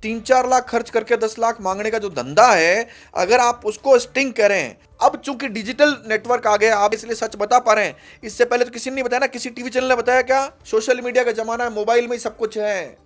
3-4 लाख खर्च करके 10 लाख मांगने का जो धंधा है, अगर आप उसको स्टिंग करें, अब चूंकि डिजिटल नेटवर्क आ गया आप इसलिए सच बता पा रहे हैं। इससे पहले तो किसी ने नहीं बताया ना, किसी टीवी चैनल ने बताया क्या? सोशल मीडिया का जमाना है, मोबाइल में ही सब कुछ है।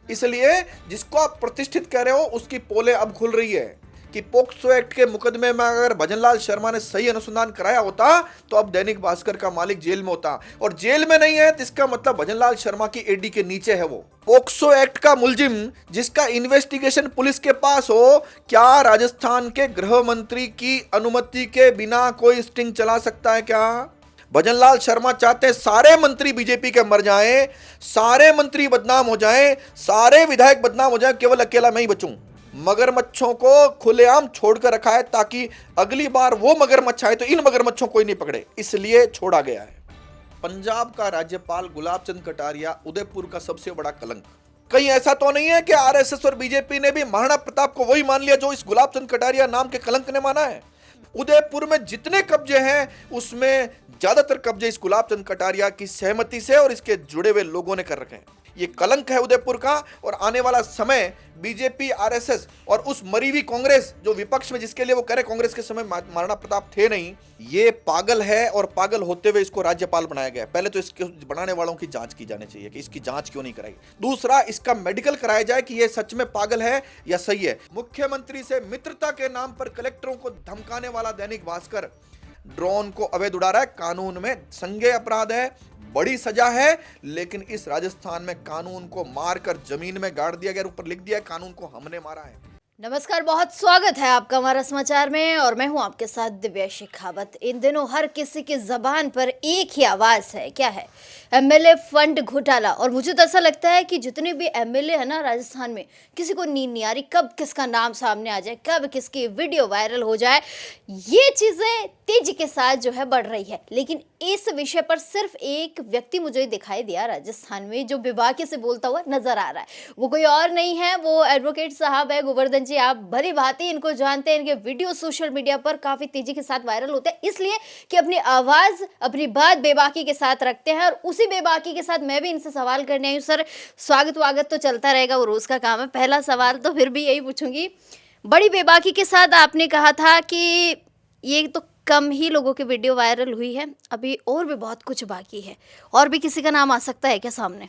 इसलिए जिसको आप प्रतिष्ठित कह रहे हो उसकी पोले अब खुल रही है कि पोक्सो एक्ट के मुकदमे में अगर भजनलाल शर्मा ने सही अनुसंधान कराया होता तो अब दैनिक भास्कर का मालिक जेल में होता, और जेल में नहीं है तो इसका मतलब भजनलाल शर्मा की एडी के नीचे है वो। पोक्सो एक्ट का मुलजिम जिसका इन्वेस्टिगेशन पुलिस के पास हो, क्या राजस्थान के गृह मंत्री की अनुमति के बिना कोई स्टिंग चला सकता है क्या? भजनलाल शर्मा चाहते हैं सारे मंत्री बीजेपी के मर जाएं, सारे मंत्री बदनाम हो जाएं, सारे विधायक बदनाम हो जाएं, केवल अकेला मैं ही बचूं। मगरमच्छों को खुलेआम छोड़कर रखा है ताकि अगली बार वो मगरमच्छ आए तो इन मगरमच्छों को ही नहीं पकड़े, इसलिए छोड़ा गया है। पंजाब का राज्यपाल गुलाब चंद कटारिया उदयपुर का सबसे बड़ा कलंक। कहीं ऐसा तो नहीं है कि आरएसएस और बीजेपी ने भी महाराणा प्रताप को वही मान लिया जो इस गुलाब चंद कटारिया नाम के कलंक ने माना है? उदयपुर में जितने कब्जे हैं उसमें ज्यादातर कब्जे इस गुलाब चंद कटारिया की सहमति से और इसके जुड़े हुए लोगों ने कर रखे हैं। ये कलंक है उदयपुर का, और आने वाला समय बीजेपी, आरएसएस और उस मरी हुई कांग्रेस जो विपक्ष में, जिसके लिए वो कह रहे कांग्रेस के समय महाराणा प्रताप थे नहीं, ये पागल है और पागल होते हुए इसको राज्यपाल बनाया गया। पहले तो इसके बनाने वालों की जांच की जानी चाहिए कि इसकी जांच क्यों नहीं कराई। दूसरा, इसका मेडिकल कराया जाए कि ये सच में पागल है या सही है। मुख्यमंत्री से मित्रता के नाम पर कलेक्टरों को धमकाने वाला दैनिक भास्कर ड्रोन को अवैध उड़ा रहा है, कानून में संज्ञेय अपराध है, बड़ी सजा है, लेकिन इस राजस्थान में कानून को मारकर जमीन में गाड़ दिया गया, ऊपर लिख दिया है कानून को हमने मारा है। नमस्कार, बहुत स्वागत है आपका हमारा समाचार में और मैं हूं आपके साथ दिव्या शेखावत। इन दिनों हर किसी की जबान पर एक ही आवाज है, क्या है? एमएलए फंड घोटाला। और मुझे तो ऐसा लगता है कि जितने भी एमएलए है ना राजस्थान में, किसी को नींद नहीं आ रही कब किसका नाम सामने आ जाए, कब किसकी वीडियो वायरल हो जाए। ये चीजें तेजी के साथ जो है बढ़ रही है, लेकिन इस विषय पर सिर्फ एक व्यक्ति मुझे दिखाई दिया राजस्थान में जो बेबाकी से बोलता हुआ नजर आ रहा है। वो कोई और नहीं है, वो एडवोकेट साहब है गोवर्धन जी। आप भली भांति इनको जानते हैं, इनके वीडियो सोशल मीडिया पर काफी तेजी के साथ वायरल होते हैं, इसलिए कि अपनी आवाज, अपनी बात बेबाकी के साथ रखते हैं। और उसी बेबाकी के साथ मैं भी इनसे सवाल करने आई हूँ। सर, स्वागत तो चलता रहेगा, वो रोज का काम है। पहला सवाल तो फिर भी यही पूछूंगी, बड़ी बेबाकी के साथ आपने कहा था कि ये तो कम ही लोगों की वीडियो वायरल हुई है, अभी और भी बहुत कुछ बाकी है, और भी किसी का नाम आ सकता है क्या सामने?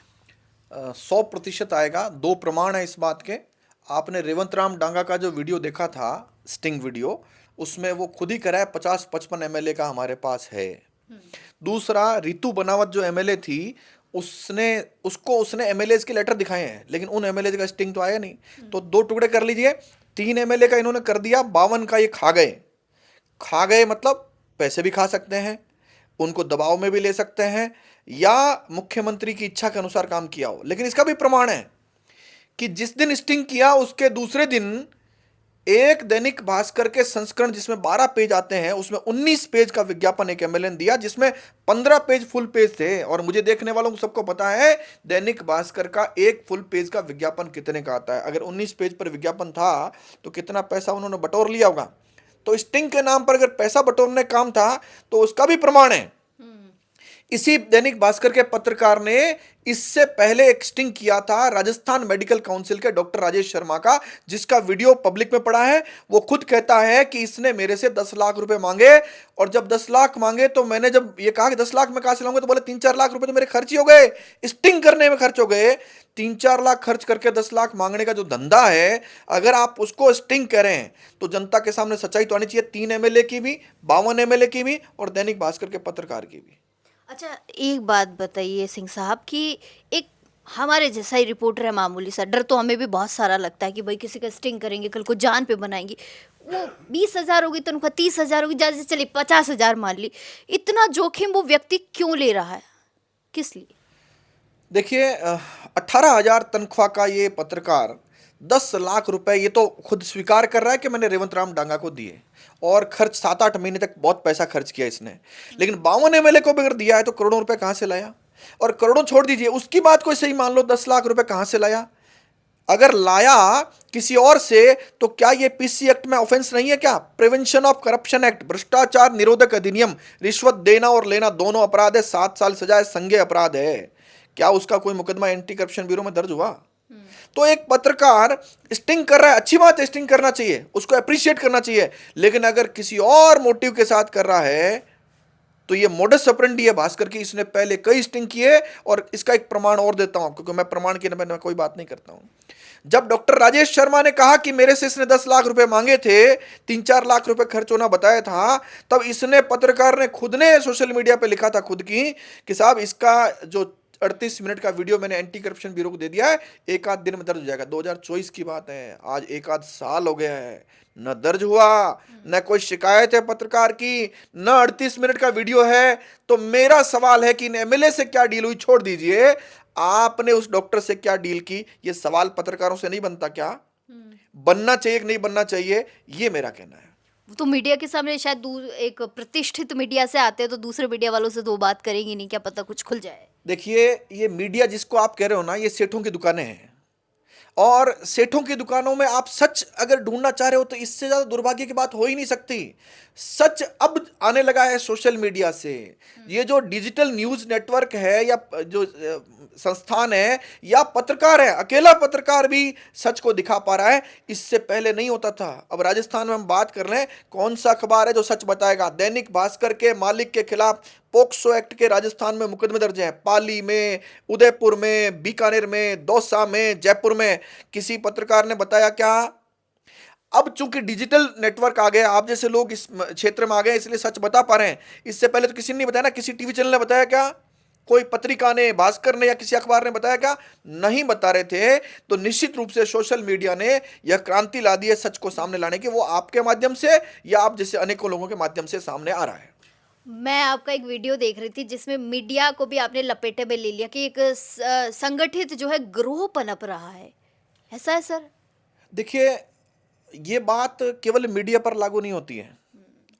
100% आएगा। 2 प्रमाण है इस बात के। आपने रेवंत राम डांगा का जो वीडियो देखा था, स्टिंग वीडियो, उसमें वो खुद ही कह रहा है 50-55 एमएलए का हमारे पास है। दूसरा, रितु बनावत जो एमएलए थी, उसने एमएलए के लेटर दिखाए हैं, लेकिन उन एमएलए का स्टिंग तो आया नहीं। तो 2 टुकड़े कर लीजिए, 3 एमएलए का इन्होंने कर दिया, 52 का ये खा गए मतलब पैसे भी खा सकते हैं, उनको दबाव में भी ले सकते हैं, या मुख्यमंत्री की इच्छा के अनुसार काम किया हो। लेकिन इसका भी प्रमाण है कि जिस दिन स्टिंग किया उसके दूसरे दिन एक दैनिक भास्कर के संस्करण जिसमें 12 पेज आते हैं, उसमें 19 पेज का विज्ञापन एक एमएलए ने दिया, जिसमें 15 पेज फुल पेज थे। और मुझे देखने वालों को सबको पता है दैनिक भास्कर का एक फुल पेज का विज्ञापन कितने का आता है। अगर 19 पेज पर विज्ञापन था तो कितना पैसा उन्होंने बटोर लिया होगा। तो स्टिंग के नाम पर अगर पैसा बटोरने काम था तो उसका भी प्रमाण है। इसी दैनिक भास्कर के पत्रकार ने इससे पहले एक स्टिंग किया था राजस्थान मेडिकल काउंसिल के डॉक्टर राजेश शर्मा का, जिसका वीडियो पब्लिक में पड़ा है। वो खुद कहता है कि इसने मेरे से 10 लाख रुपए मांगे, और जब 10 लाख मांगे तो मैंने जब ये कहा कि 10 लाख में कहां से लाऊंगा, तो बोले 3-4 लाख रुपए तो मेरे खर्च ही हो गए, स्टिंग करने में खर्च हो गए। 3-4 लाख खर्च करके 10 लाख मांगने का जो धंधा है, अगर आप उसको स्टिंग करें तो जनता के सामने सच्चाई तो आनी चाहिए। 3 एमएलए की भी, 52 एमएलए की भी, और दैनिक भास्कर के पत्रकार की भी। अच्छा, एक बात बताइए सिंह साहब कि एक हमारे जैसा ही रिपोर्टर है, मामूली सा, डर तो हमें भी बहुत सारा लगता है कि भाई किसी का स्टिंग करेंगे, कल को जान पे बनाएंगे। वो 20,000 होगी तनख्वाह, 30,000 होगी, ज़्यादा से चली 50,000 मान ली। इतना जोखिम वो व्यक्ति क्यों ले रहा है, किस लिए? देखिए, 18,000 तनख्वाह का ये पत्रकार 10 लाख रुपए, ये तो खुद स्वीकार कर रहा है कि मैंने रेवंत राम डांगा को दिए, और खर्च 7-8 महीने तक बहुत पैसा खर्च किया इसने। लेकिन 52 एमएलए को भी अगर दिया है तो करोड़ों रुपए कहां से लाया? और करोड़ों छोड़ दीजिए, उसकी बात को सही मान लो, 10 लाख रुपए कहां से लाया? अगर लाया किसी और से तो क्या ये पीसी एक्ट में ऑफेंस नहीं है क्या? प्रिवेंशन ऑफ करप्शन एक्ट, भ्रष्टाचार निरोधक अधिनियम, रिश्वत देना और लेना दोनों अपराध है, 7 साल सजा है, संज्ञेय अपराध है। क्या उसका कोई मुकदमा एंटी करप्शन ब्यूरो में दर्ज हुआ? तो एक पत्रकार स्टिंग कर रहा है, अच्छी बात है, स्टिंग करना चाहिए, उसको अप्रिशिएट करना चाहिए, लेकिन अगर किसी और मोटिव के साथ कर रहा है तो ये मोडस ऑपरेंडी है भास्कर की। इसने पहले कई स्टिंग किए और इसका एक प्रमाण और देता हूं, क्योंकि मैं प्रमाण की मैं कोई बात नहीं करता हूं। जब डॉक्टर राजेश शर्मा ने कहा कि मेरे से इसने 10 लाख रुपए मांगे थे, 3-4 लाख रुपए खर्च होना बताया था, तब इसने पत्रकार ने खुद ने सोशल मीडिया पे लिखा था खुद की कि साहब इसका जो 38 मिनट का वीडियो मैंने एंटी करप्शन ब्यूरो को दे दिया है, एक आध दिन में दर्ज हो जाएगा। 2024 की बात है, आज एक आध साल हो गया है, न दर्ज हुआ, न कोई शिकायत है पत्रकार की, न 38 मिनट का वीडियो है। तो मेरा सवाल है कि इन एमएलए से क्या डील हुई, छोड़ दीजिए, आपने उस डॉक्टर से क्या डील की, ये सवाल पत्रकारों से नहीं बनता क्या? बनना चाहिए कि नहीं बनना चाहिए, ये मेरा कहना है। तो मीडिया के सामने शायद एक प्रतिष्ठित मीडिया से आते हैं तो दूसरे मीडिया वालों से तो बात करेंगी नहीं, क्या पता कुछ खुल जाए। देखिए, ये मीडिया जिसको आप कह रहे हो ना, ये सेठों की दुकानें हैं, और सेठों की दुकानों में आप सच अगर ढूंढना चाह रहे हो तो इससे ज्यादा दुर्भाग्य की बात हो ही नहीं सकती। सच अब आने लगा है सोशल मीडिया से। ये जो डिजिटल न्यूज नेटवर्क है या जो संस्थान है या पत्रकार है, अकेला पत्रकार भी सच को दिखा पा रहा है, इससे पहले नहीं होता था। अब राजस्थान में हम बात कर लें, कौन सा अखबार है जो सच बताएगा? दैनिक भास्कर के मालिक के खिलाफ पोक्सो एक्ट के राजस्थान में मुकदमे दर्ज हैं, पाली में, उदयपुर में, बीकानेर में, दौसा में, जयपुर में। किसी पत्रकार ने बताया क्या? अब चूंकि डिजिटल नेटवर्क आ गया, आप जैसे लोग इस क्षेत्र में आ गए, इसलिए सच बता पा रहे हैं। इससे पहले तो किसी ने नहीं बताया ना, किसी टीवी चैनल ने बताया क्या? कोई पत्रिका ने, भास्कर ने या किसी अखबार ने बताया क्या? नहीं बता रहे थे। तो निश्चित रूप से सोशल मीडिया ने यह क्रांति ला दी है सच को सामने लाने की, वो आपके माध्यम से या आप जैसे अनेकों लोगों के माध्यम से सामने आ रहा है। मैं आपका एक वीडियो देख रही थी जिसमें मीडिया को भी आपने लपेटे में ले लिया कि एक संगठित जो है ग्रोह पनप रहा है, ऐसा है सर? देखिए, ये बात केवल मीडिया पर लागू नहीं होती है।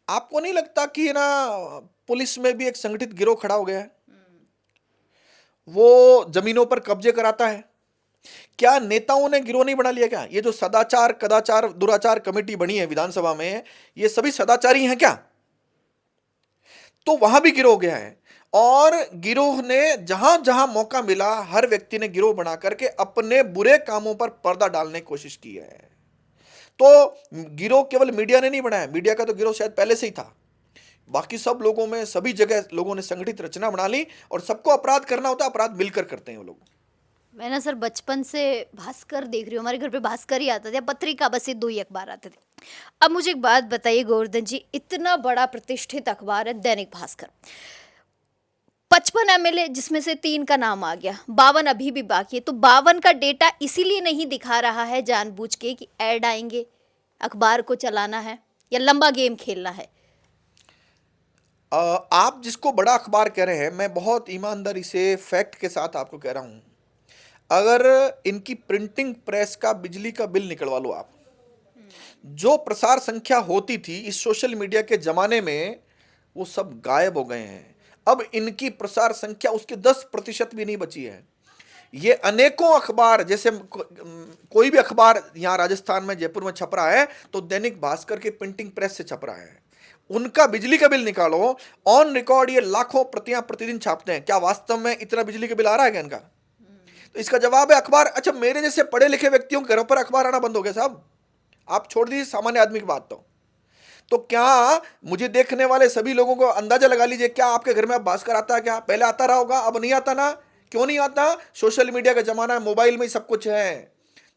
आपको नहीं लगता कि ना पुलिस में भी एक संगठित गिरोह खड़ा हो गया है? वो जमीनों पर कब्जे कराता है। क्या नेताओं ने गिरोह नहीं बना लिया क्या? ये जो सदाचार, कदाचार, दुराचार कमेटी बनी है विधानसभा में, ये सभी सदाचारी हैं क्या? तो वहां भी गिरोह गया है, और गिरोह ने जहां जहां मौका मिला, हर व्यक्ति ने गिरोह बना करके अपने बुरे कामों पर पर्दा डालने की कोशिश की है। तो गिरोह केवल मीडिया ने नहीं बनाया, मीडिया का तो गिरोह शायद पहले से ही था। बाकी सब लोगों में, सभी जगह लोगों ने संगठित रचना बना ली, और सबको अपराध करना होता है, अपराध मिलकर करते हैं वो लोग। मैं ना सर बचपन से भास्कर देख रही हूँ, हमारे घर पे भास्कर ही आता था, पत्रिका, बस ये 2 ही अखबार आते थे। अब मुझे एक बात बताइए गोवर्धन जी, इतना बड़ा प्रतिष्ठित अखबार है दैनिक भास्कर, 55 एमएलए जिसमें से 3 का नाम आ गया, 52 अभी भी बाकी है। तो 52 का डेटा इसीलिए नहीं दिखा रहा है जानबूझ के कि ऐड आएंगे, अखबार को चलाना है या लंबा गेम खेलना है? आप जिसको बड़ा अखबार कह रहे हैं, मैं बहुत ईमानदारी से फैक्ट के साथ आपको कह रहा हूं, अगर इनकी प्रिंटिंग प्रेस का बिजली का बिल निकलवा लो आप, जो प्रसार संख्या होती थी इस सोशल मीडिया के जमाने में, वो सब गायब हो गए हैं। अब इनकी प्रसार संख्या उसके 10% भी नहीं बची है। ये अनेकों अखबार, जैसे कोई भी अखबार यहाँ राजस्थान में, जयपुर में छप रहा है, तो दैनिक भास्कर के प्रिंटिंग प्रेस से छप रहा है। उनका बिजली का बिल निकालो, ऑन रिकॉर्ड ये लाखों प्रतियां प्रतिदिन छापते हैं। क्या वास्तव में इतना बिजली का बिल आ रहा है क्या इनका? तो इसका जवाब है अखबार। अच्छा, मेरे जैसे पढ़े लिखे व्यक्तियों के घरों पर अखबार आना बंद हो गया साहब, आप छोड़ दीजिए सामान्य आदमी की बात। तो क्या मुझे देखने वाले सभी लोगों को अंदाजा लगा लीजिए, क्या आपके घर में अब भास्कर आता है क्या? पहले आता रहा होगा, अब नहीं आता ना। क्यों नहीं आता? सोशल मीडिया का जमाना है, मोबाइल में ही सब कुछ है।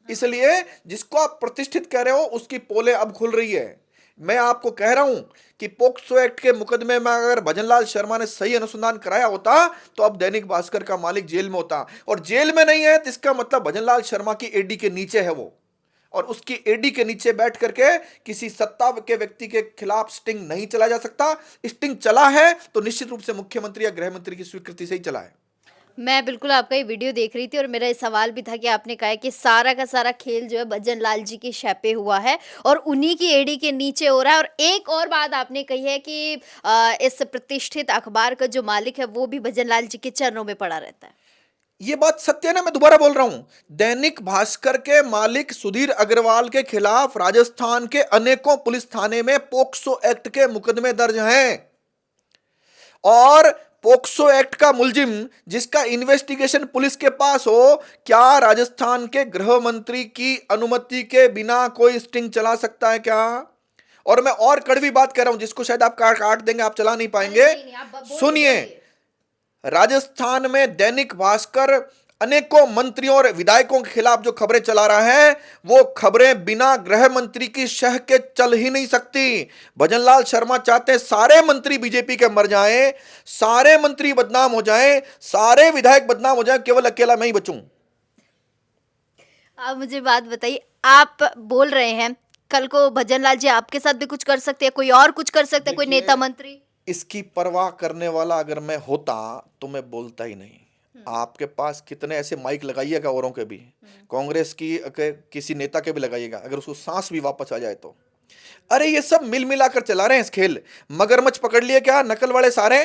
इसलिए जिसको आप प्रतिष्ठित कह रहे हो, उसकी पोलें अब खुल रही है। मैं आपको कह रहा हूं कि पोक्सो एक्ट के मुकदमे में अगर भजनलाल शर्मा ने सही अनुसंधान कराया होता, तो अब दैनिक भास्कर का मालिक जेल में होता। और जेल में नहीं है तो इसका मतलब भजनलाल शर्मा की एडी के नीचे है वो, और उसकी एडी के नीचे बैठ करके किसी सत्ता के व्यक्ति के खिलाफ स्टिंग नहीं चला जा सकता। स्टिंग चला है तो निश्चित रूप से मुख्यमंत्री या गृह मंत्री की स्वीकृति से ही चला है। मैं बिल्कुल आपका ये वीडियो देख रही थी और मेरा ये सवाल भी था कि आपने कहा है कि सारा का सारा खेल जो है भजन लाल जी की शय पे हुआ है और उन्हीं की एडी के नीचे हो रहा है। और एक और बात आपने कही है कि इस प्रतिष्ठित अखबार का जो मालिक है वो भी भजन लाल जी के चरणों में पड़ा रहता है। ये बात सत्य है ना, मैं दोबारा बोल रहा हूं। दैनिक भास्कर के मालिक सुधीर अग्रवाल के खिलाफ राजस्थान के अनेकों पुलिस थाने में पोक्सो एक्ट के मुकदमे दर्ज हैं, और पोक्सो एक्ट का मुलजिम जिसका इन्वेस्टिगेशन पुलिस के पास हो, क्या राजस्थान के गृह मंत्री की अनुमति के बिना कोई स्टिंग चला सकता है क्या? और मैं और कड़वी बात कर रहा हूं जिसको शायद आप काट देंगे, आप चला नहीं पाएंगे। सुनिए, राजस्थान में दैनिक भास्कर अनेकों मंत्रियों और विधायकों के खिलाफ जो खबरें चला रहा है, वो खबरें बिना गृह मंत्री की शह के चल ही नहीं सकती। भजनलाल शर्मा चाहते हैं सारे मंत्री बीजेपी के मर जाएं, सारे मंत्री बदनाम हो जाएं, सारे विधायक बदनाम हो जाएं, केवल अकेला मैं ही बचूं। आप मुझे बात बताइए, आप बोल रहे हैं कल को भजनलाल जी आपके साथ भी कुछ कर सकते हैं, कोई और कुछ कर सकता है, कोई नेता मंत्री? इसकी परवाह करने वाला अगर मैं होता तो मैं बोलता ही नहीं। आपके पास कितने ऐसे माइक लगाइएगा औरों के भी, कांग्रेस की किसी नेता के भी लगाइएगा, अगर उसको सांस भी वापस आ जाए तो। अरे ये सब मिल मिलाकर चला रहे हैं इस खेल। मगरमच्छ पकड़ लिए क्या नकल वाले सारे?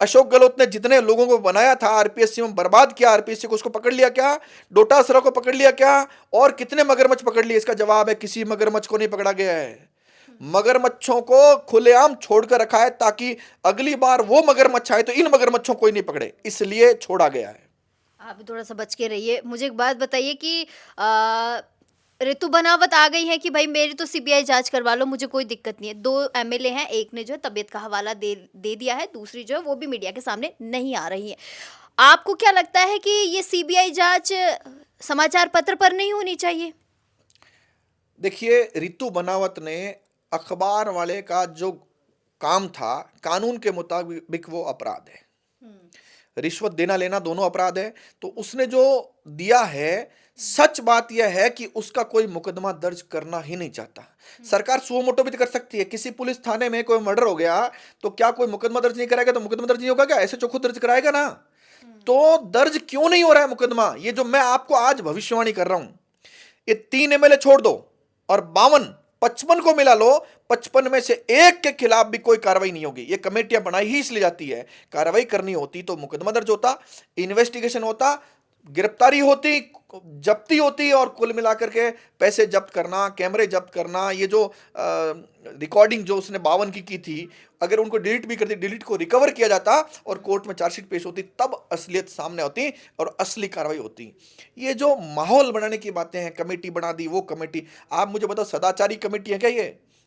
अशोक गहलोत ने जितने लोगों को बनाया था आरपीएससी में, बर्बाद किया आरपीएससी को, उसको पकड़ लिया क्या? डोटासरा को पकड़ लिया क्या? और कितने मगरमच्छ पकड़ लिए? इसका जवाब है किसी मगरमच्छ को नहीं पकड़ा गया है। मगरमच्छों को खुलेआम छोड़कर रखा है ताकि अगली बार वो मगरमच्छ आए तो इन मगरमच्छों को ही नहीं पकड़े, इसलिए छोड़ा गया है। आप भी थोड़ा सा बच के रहिए। मुझे एक बात बताइए कि ऋतु बनावत आ गई है कि भाई मेरी तो सीबीआई जांच करवा लो, मुझे कोई दिक्कत नहीं है। 2 एमएलए हैं, एक ने जो है तबीयत का हवाला दे दिया है, दूसरी जो है वो भी मीडिया के सामने नहीं आ रही है। आपको क्या लगता है कि ये सीबीआई जांच समाचार पत्र पर नहीं होनी चाहिए? देखिए, ऋतु बनावत ने अखबार वाले का जो काम था, कानून के मुताबिक वो अपराध है। रिश्वत देना लेना दोनों अपराध है। तो उसने जो दिया है, सच बात यह है कि उसका कोई मुकदमा दर्ज करना ही नहीं चाहता। सरकार सुओ मोटो भी तो कर सकती है। किसी पुलिस थाने में कोई मर्डर हो गया तो क्या कोई मुकदमा दर्ज नहीं कराएगा? तो मुकदमा दर्ज नहीं होगा क्या? ऐसे चोखो दर्ज कराएगा ना। तो दर्ज क्यों नहीं हो रहा है मुकदमा? ये जो मैं आपको आज भविष्यवाणी कर रहा हूं, ये 3 एमएलए छोड़ दो और 55 को मिला लो, 55 में से एक के खिलाफ भी कोई कार्रवाई नहीं होगी। ये कमेटियां बनाई ही इसलिए जाती है, कार्रवाई करनी होती तो मुकदमा दर्ज होता, इन्वेस्टिगेशन होता, गिरफ्तारी होती, जब्ती होती, और कुल मिलाकर के पैसे जब्त करना, कैमरे जब्त करना, ये जो रिकॉर्डिंग जो उसने 52 की थी, अगर उनको डिलीट भी करती, डिलीट को रिकवर किया जाता और कोर्ट में चार्जशीट पेश होती, तब असलियत सामने होती और असली कार्रवाई होती। ये जो माहौल बनाने की बातें हैं, कमेटी बना दी, वो कमेटी, आप मुझे बताओ सदाचारी कमेटी है क्या?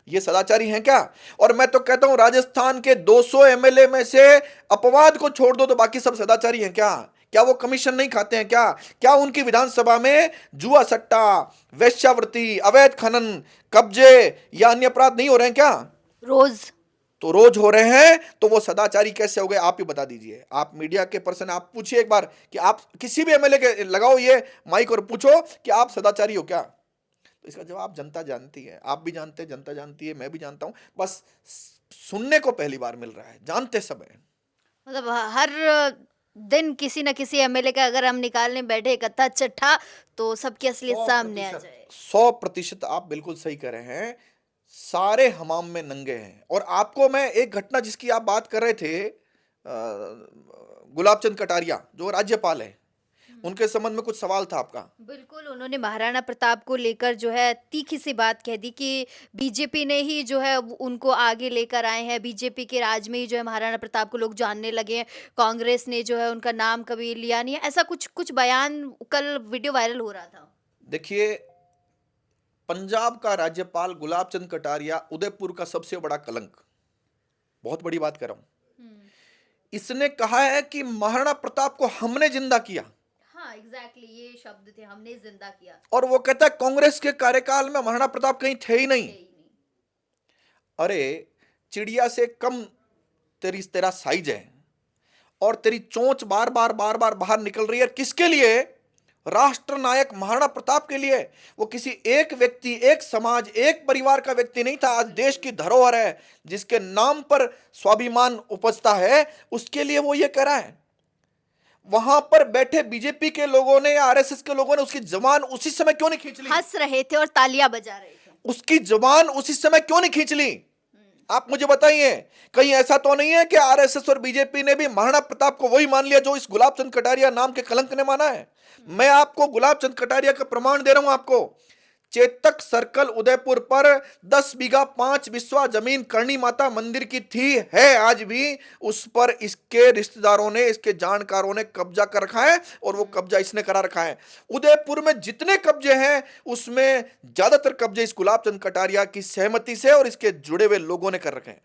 ये सदाचारी हैं क्या? और मैं तो कहता हूं राजस्थान के 200 एमएलए में से अपवाद को छोड़ दो तो बाकी सब सदाचारी हैं क्या? क्या वो कमीशन नहीं खाते हैं क्या? क्या उनकी विधानसभा में जुआ सट्टा, वेश्यावृत्ति, अवैध खनन, कब्जे या अन्य अपराध नहीं हो रहे हैं क्या? रोज हो रहे हैं। तो वो सदाचारी कैसे हो गए? आप ही बता दीजिए। आप मीडिया के पर्सन, आप पूछिए एक बार कि आप किसी भी एमएलए के लगाओ ये माइक और पूछो कि आप सदाचारी हो क्या? तो इसका जवाब जनता जानती है, आप भी जानते हैं, जनता जानती है, मैं भी जानता हूं। बस सुनने को पहली बार मिल रहा है, जानते सब है। मतलब हर दिन किसी न किसी एमएलए का अगर हम निकालने बैठे इकट्ठा चट्ठा तो सबकी असलियत सामने आ जाए। 100% आप बिल्कुल सही कह रहे हैं। सारे हमाम में नंगे हैं। और आपको मैं एक घटना जिसकी आप बात कर रहे थे, गुलाब चंद कटारिया जो राज्यपाल है, उनके संबंध में कुछ सवाल था आपका। बिल्कुल, उन्होंने महाराणा प्रताप को लेकर जो है तीखी सी बात कह दी कि बीजेपी ने ही जो है उनको आगे लेकर आए हैं, बीजेपी के राज में ही जो है महाराणा प्रताप को लोग जानने लगे हैं, कांग्रेस ने जो है उनका नाम कभी लिया नहीं है। ऐसा कुछ बयान कल वीडियो वायरल हो रहा था। देखिए, पंजाब का राज्यपाल गुलाब चंद कटारिया उदयपुर का सबसे बड़ा कलंक, बहुत बड़ी बात कर रहा हूं, इसने कहा है कि महाराणा प्रताप को हमने जिंदा किया। हाँ, एग्जैक्टली ये शब्द थे, हमने जिंदा किया। और वो कहता है कांग्रेस के कार्यकाल में महाराणा प्रताप कहीं थे ही नहीं। अरे चिड़िया से कम तेरा साइज है और तेरी चोंच बार बार बाहर निकल रही है। किसके लिए? राष्ट्र नायक महाराणा प्रताप के लिए। वो किसी एक व्यक्ति, एक समाज, एक परिवार का व्यक्ति नहीं था। आज देश की धरोहर है जिसके नाम पर स्वाभिमान उपजता है, उसके लिए वो ये कह रहा है। वहां पर बैठे बीजेपी के लोगों ने या आरएसएस के लोगों ने उसकी जबान उसी समय क्यों नहीं खींच ली? हंस रहे थे और तालियां बजा रहे थे। उसकी जबान उसी समय क्यों नहीं खींच ली? आप मुझे बताइए। कहीं ऐसा तो नहीं है कि आरएसएस और बीजेपी ने भी महाराणा प्रताप को वही मान लिया जो इस गुलाब चंद कटारिया नाम के कलंक ने माना है? मैं आपको गुलाब चंद कटारिया का प्रमाण दे रहा हूं। आपको चेतक सर्कल उदयपुर पर 10 बीघा 5 बिस्वा जमीन करणी माता मंदिर की थी, है आज भी। उस पर इसके रिश्तेदारों ने, इसके जानकारों ने कब्जा कर रखा है और वो कब्जा इसने करा रखा है। उदयपुर में जितने कब्जे हैं उसमें ज्यादातर कब्जे इस गुलाबचंद कटारिया की सहमति से और इसके जुड़े हुए लोगों ने कर रखे हैं।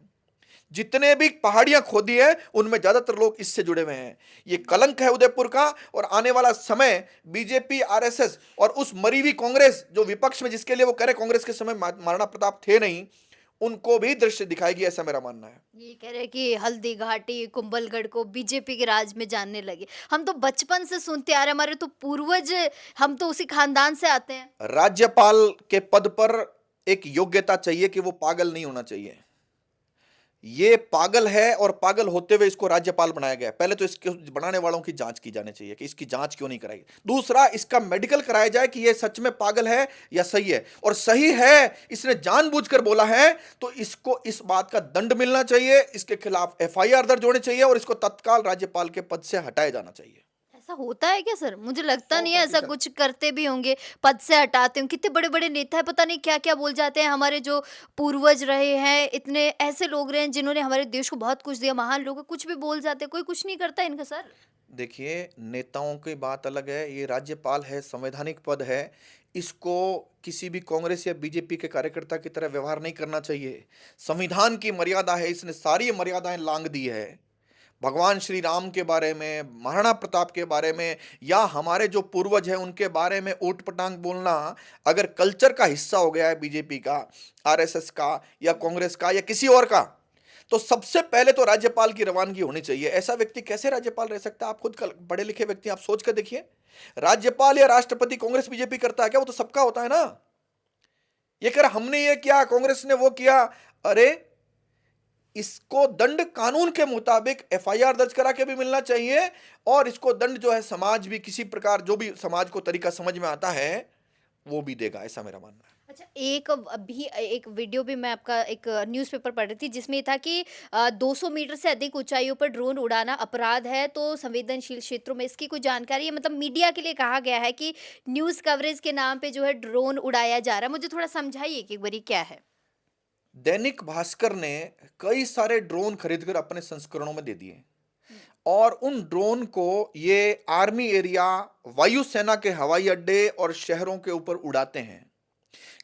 जितने भी पहाड़ियां खोदी है उनमें ज्यादातर लोग इससे जुड़े हुए हैं। ये कलंक है उदयपुर का, और आने वाला समय बीजेपी, आरएसएस और उस मरी हुई कांग्रेस जो विपक्ष में, जिसके लिए वो कह रहे कांग्रेस के समय महाराणा प्रताप थे नहीं, उनको भी दृश्य दिखाएगी, ऐसा मेरा मानना है। ये कह रहे हैं कि हल्दी घाटी कुंभलगढ़ को बीजेपी के राज में जानने लगे। हम तो बचपन से सुनते आ रहे हैं, हमारे तो पूर्वज, हम तो उसी खानदान से आते हैं। राज्यपाल के पद पर एक योग्यता चाहिए कि वो पागल नहीं होना चाहिए। ये पागल है और पागल होते हुए इसको राज्यपाल बनाया गया। पहले तो इसके बनाने वालों की जांच की जानी चाहिए कि इसकी जांच क्यों नहीं कराई। दूसरा, इसका मेडिकल कराया जाए कि ये सच में पागल है या सही है, और सही है, इसने जानबूझकर बोला है तो इसको इस बात का दंड मिलना चाहिए, इसके खिलाफ एफआईआर दर्ज होनी चाहिए और इसको तत्काल राज्यपाल के पद से हटाया जाना चाहिए। ऐसा होता है क्या सर? मुझे लगता नहीं है ऐसा 100%। कुछ करते भी होंगे, पद से हटाते होंगे। कितने बड़े-बड़े नेता है, पता नहीं क्या-क्या बोल जाते हैं। हमारे जो पूर्वज रहे हैं, इतने ऐसे लोग रहे हैं जिन्होंने हमारे देश को बहुत कुछ दिया, महान लोग हैं, कुछ भी बोल जाते हैं, कोई कुछ नहीं करता इनका सर। देखिए, नेताओं की बात अलग है, ये राज्यपाल है, संवैधानिक पद है, इसको किसी भी कांग्रेस या बीजेपी के कार्यकर्ता की तरह व्यवहार नहीं करना चाहिए। संविधान की मर्यादा है, इसने सारी मर्यादाएं लांघ दी है। भगवान श्री राम के बारे में, महाराणा प्रताप के बारे में, या हमारे जो पूर्वज हैं उनके बारे में ऊट पटांग बोलना अगर कल्चर का हिस्सा हो गया है बीजेपी का, आरएसएस का या कांग्रेस का या किसी और का, तो सबसे पहले तो राज्यपाल की रवानगी होनी चाहिए। ऐसा व्यक्ति कैसे राज्यपाल रह सकता है? आप खुद पढ़े लिखे व्यक्ति, आप सोच कर देखिए। राज्यपाल या राष्ट्रपति कांग्रेस बीजेपी करता है क्या? वो तो सबका होता है ना। ये कह रहा हमने ये किया, कांग्रेस ने वो किया। अरे, इसको दंड कानून के मुताबिक एफआईआर दर्ज करा के भी मिलना चाहिए, और इसको दंड जो है समाज भी किसी प्रकार, जो भी समाज को तरीका समझ में आता है वो भी देगा, ऐसा मेरा मानना है। अच्छा, एक वीडियो भी मैं आपका एक न्यूज़पेपर पढ़ रही थी जिसमें ये था कि 200 मीटर से अधिक ऊंचाइयों पर ड्रोन उड़ाना अपराध है, तो संवेदनशील क्षेत्रों में इसकी कोई जानकारी है? मतलब मीडिया के लिए कहा गया है कि न्यूज़ कवरेज के नाम पे जो है ड्रोन उड़ाया जा रहा है। मुझे थोड़ा समझाइए कि एक बारी क्या है? दैनिक भास्कर ने कई सारे ड्रोन खरीदकर अपने संस्करणों में दे दिए, और उन ड्रोन को ये आर्मी एरिया, वायुसेना के हवाई अड्डे और शहरों के ऊपर उड़ाते हैं।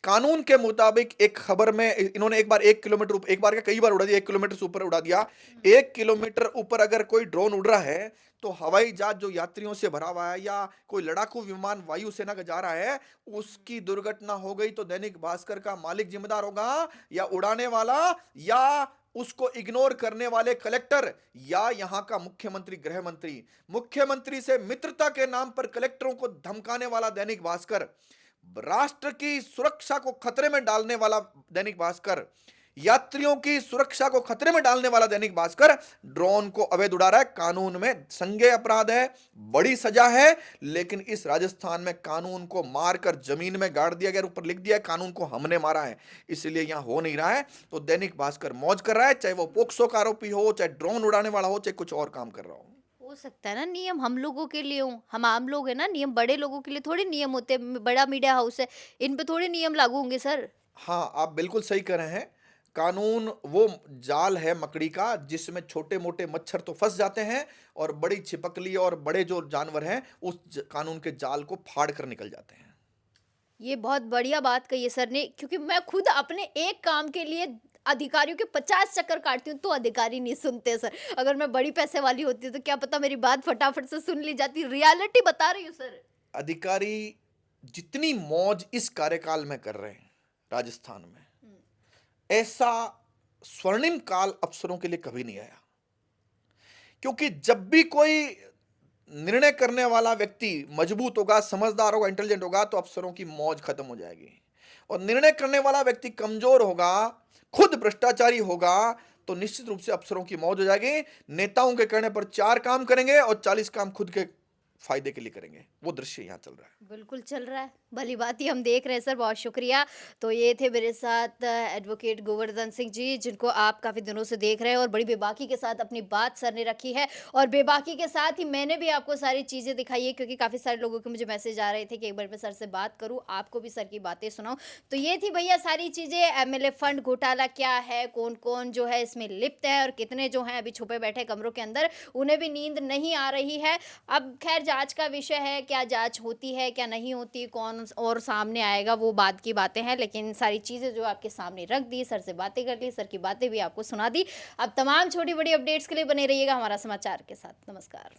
कानून के मुताबिक एक खबर में इन्होंने एक बार 1 किलोमीटर, एक बार का कई बार उड़ा दिया, 1 किलोमीटर से ऊपर उड़ा दिया। 1 किलोमीटर ऊपर अगर कोई ड्रोन उड़ रहा है तो हवाई जहाज जो यात्रियों से भरा हुआ है या कोई लड़ाकू विमान वायुसेना का जा रहा है, उसकी दुर्घटना हो गई तो दैनिक भास्कर का मालिक जिम्मेदार होगा, या उड़ाने वाला, या उसको इग्नोर करने वाले कलेक्टर, या यहां का मुख्यमंत्री, गृह मंत्री। मुख्यमंत्री से मित्रता के नाम पर कलेक्टरों को धमकाने वाला दैनिक भास्कर, राष्ट्र की सुरक्षा को खतरे में डालने वाला दैनिक भास्कर, यात्रियों की सुरक्षा को खतरे में डालने वाला दैनिक भास्कर ड्रोन को अवैध उड़ा रहा है। कानून में संज्ञेय अपराध है, बड़ी सजा है, लेकिन इस राजस्थान में कानून को मारकर जमीन में गाड़ दिया गया, ऊपर लिख दिया है कानून को हमने मारा है, इसलिए यहां हो नहीं रहा है। तो दैनिक भास्कर मौज कर रहा है, चाहे वो पोक्सो का आरोपी हो, चाहे ड्रोन उड़ाने वाला हो, चाहे कुछ और काम कर रहा हो सकता है ना नियम हम लोगों के लिए हो, हम आम लोग है ना, नियम बड़े लोगों के लिए थोड़ी नियम होते हैं। बड़ा मीडिया हाउस है, इन पे थोड़ी नियम लागू होंगे सर। हाँ, आप बिल्कुल सही कह रहे हैं। कानून वो जाल है मकड़ी का जिसमें छोटे मोटे मच्छर तो फंस जाते हैं, और बड़ी छिपकली और बड़े जो जानवर हैं उस कानून के जाल को फाड़ कर निकल जाते हैं। ये बहुत बढ़िया बात कही है सर ने, क्योंकि मैं खुद अपने एक काम के लिए अधिकारियों के 50 चक्कर काटती हूँ तो अधिकारी नहीं सुनते सर। अगर मैं बड़ी पैसे वाली होती तो क्या पता मेरी बात फटाफट से सुन ली जाती। रियलिटी बता रही हूँ सर। अधिकारी जितनी मौज इस कार्यकाल में कर रहे हैं राजस्थान में, ऐसा स्वर्णिम काल अफसरों के लिए कभी नहीं आया। क्योंकि जब भी कोई निर्णय करने वाला व्यक्ति मजबूत होगा, समझदार होगा, इंटेलिजेंट होगा, तो अफसरों की मौज खत्म हो जाएगी। और निर्णय करने वाला व्यक्ति कमजोर होगा, खुद भ्रष्टाचारी होगा, तो निश्चित रूप से अफसरों की मौज हो जाएगी। नेताओं के कहने पर 4 काम करेंगे और 40 काम खुद के फायदे के लिए करेंगे, वो दृश्य यहाँ चल रहा है। बिल्कुल चल रहा है, भली बात ही हम देख रहे हैं सर, बहुत शुक्रिया। तो ये थे मेरे साथ एडवोकेट गोवर्धन सिंह जी, जिनको आप काफ़ी दिनों से देख रहे हैं और बड़ी बेबाकी के साथ अपनी बात सर ने रखी है, और बेबाकी के साथ ही मैंने भी आपको सारी चीज़ें दिखाई है, क्योंकि काफ़ी सारे लोगों के मुझे मैसेज आ रहे थे कि एक बार मैं सर से बात करूँ, आपको भी सर की बातें सुनाऊँ। तो ये थी भैया सारी चीज़ें, एमएलए फंड घोटाला क्या है, कौन-कौन जो है इसमें लिप्त है और कितने जो हैं अभी छुपे बैठे कमरों के अंदर, उन्हें भी नींद नहीं आ रही है। अब खैर जाँच का विषय है, क्या जाँच होती है, क्या नहीं होती, कौन और सामने आएगा, वो बाद की बातें हैं, लेकिन सारी चीज़ें जो आपके सामने रख दी, सर से बातें कर ली, सर की बातें भी आपको सुना दी। अब तमाम छोटी-बड़ी अपडेट्स के लिए बने रहिएगा हमारा समाचार के साथ। नमस्कार।